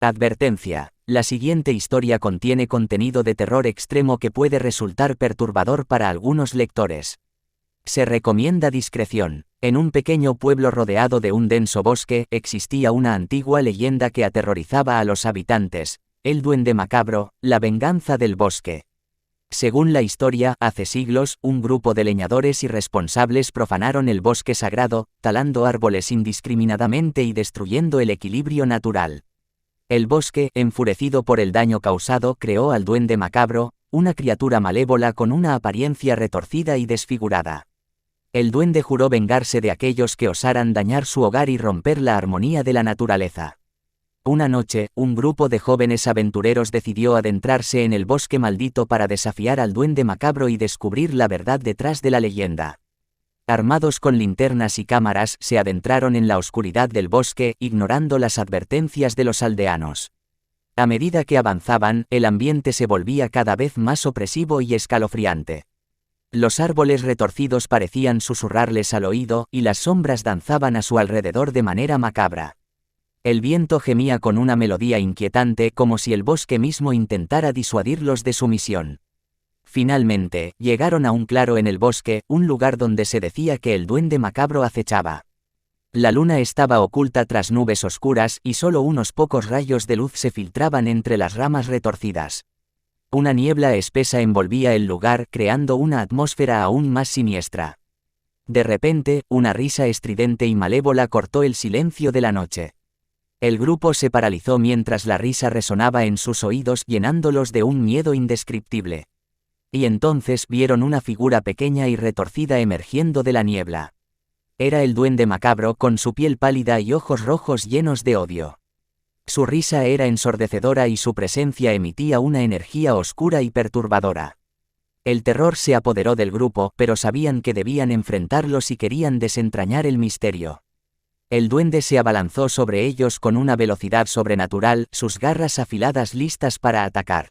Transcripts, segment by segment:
Advertencia: la siguiente historia contiene contenido de terror extremo que puede resultar perturbador para algunos lectores. Se recomienda discreción. En un pequeño pueblo rodeado de un denso bosque existía una antigua leyenda que aterrorizaba a los habitantes: el duende macabro, la venganza del bosque. Según la historia, hace siglos, un grupo de leñadores irresponsables profanaron el bosque sagrado, talando árboles indiscriminadamente y destruyendo el equilibrio natural. El bosque, enfurecido por el daño causado, creó al duende macabro, una criatura malévola con una apariencia retorcida y desfigurada. El duende juró vengarse de aquellos que osaran dañar su hogar y romper la armonía de la naturaleza. Una noche, un grupo de jóvenes aventureros decidió adentrarse en el bosque maldito para desafiar al duende macabro y descubrir la verdad detrás de la leyenda. Armados con linternas y cámaras, se adentraron en la oscuridad del bosque, ignorando las advertencias de los aldeanos. A medida que avanzaban, el ambiente se volvía cada vez más opresivo y escalofriante. Los árboles retorcidos parecían susurrarles al oído, y las sombras danzaban a su alrededor de manera macabra. El viento gemía con una melodía inquietante, como si el bosque mismo intentara disuadirlos de su misión. Finalmente, llegaron a un claro en el bosque, un lugar donde se decía que el duende macabro acechaba. La luna estaba oculta tras nubes oscuras, y solo unos pocos rayos de luz se filtraban entre las ramas retorcidas. Una niebla espesa envolvía el lugar, creando una atmósfera aún más siniestra. De repente, una risa estridente y malévola cortó el silencio de la noche. El grupo se paralizó mientras la risa resonaba en sus oídos, llenándolos de un miedo indescriptible. Y entonces vieron una figura pequeña y retorcida emergiendo de la niebla. Era el duende macabro, con su piel pálida y ojos rojos llenos de odio. Su risa era ensordecedora y su presencia emitía una energía oscura y perturbadora. El terror se apoderó del grupo, pero sabían que debían enfrentarlo si querían desentrañar el misterio. El duende se abalanzó sobre ellos con una velocidad sobrenatural, sus garras afiladas listas para atacar.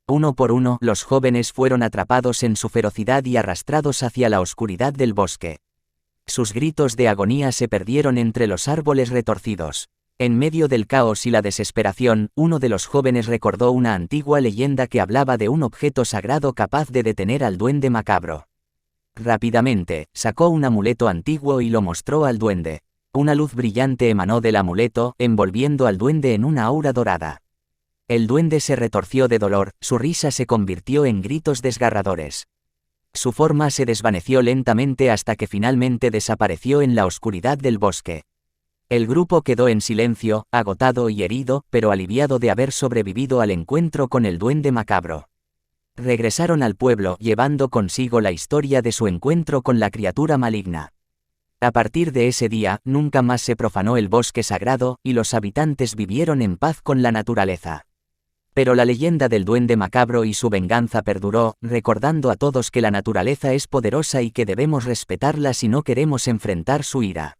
Uno por uno, los jóvenes fueron atrapados en su ferocidad y arrastrados hacia la oscuridad del bosque. Sus gritos de agonía se perdieron entre los árboles retorcidos. En medio del caos y la desesperación, uno de los jóvenes recordó una antigua leyenda que hablaba de un objeto sagrado capaz de detener al duende macabro. Rápidamente, sacó un amuleto antiguo y lo mostró al duende. Una luz brillante emanó del amuleto, envolviendo al duende en una aura dorada. El duende se retorció de dolor, su risa se convirtió en gritos desgarradores. Su forma se desvaneció lentamente hasta que finalmente desapareció en la oscuridad del bosque. El grupo quedó en silencio, agotado y herido, pero aliviado de haber sobrevivido al encuentro con el duende macabro. Regresaron al pueblo, llevando consigo la historia de su encuentro con la criatura maligna. A partir de ese día, nunca más se profanó el bosque sagrado, y los habitantes vivieron en paz con la naturaleza. Pero la leyenda del duende macabro y su venganza perduró, recordando a todos que la naturaleza es poderosa y que debemos respetarla si no queremos enfrentar su ira.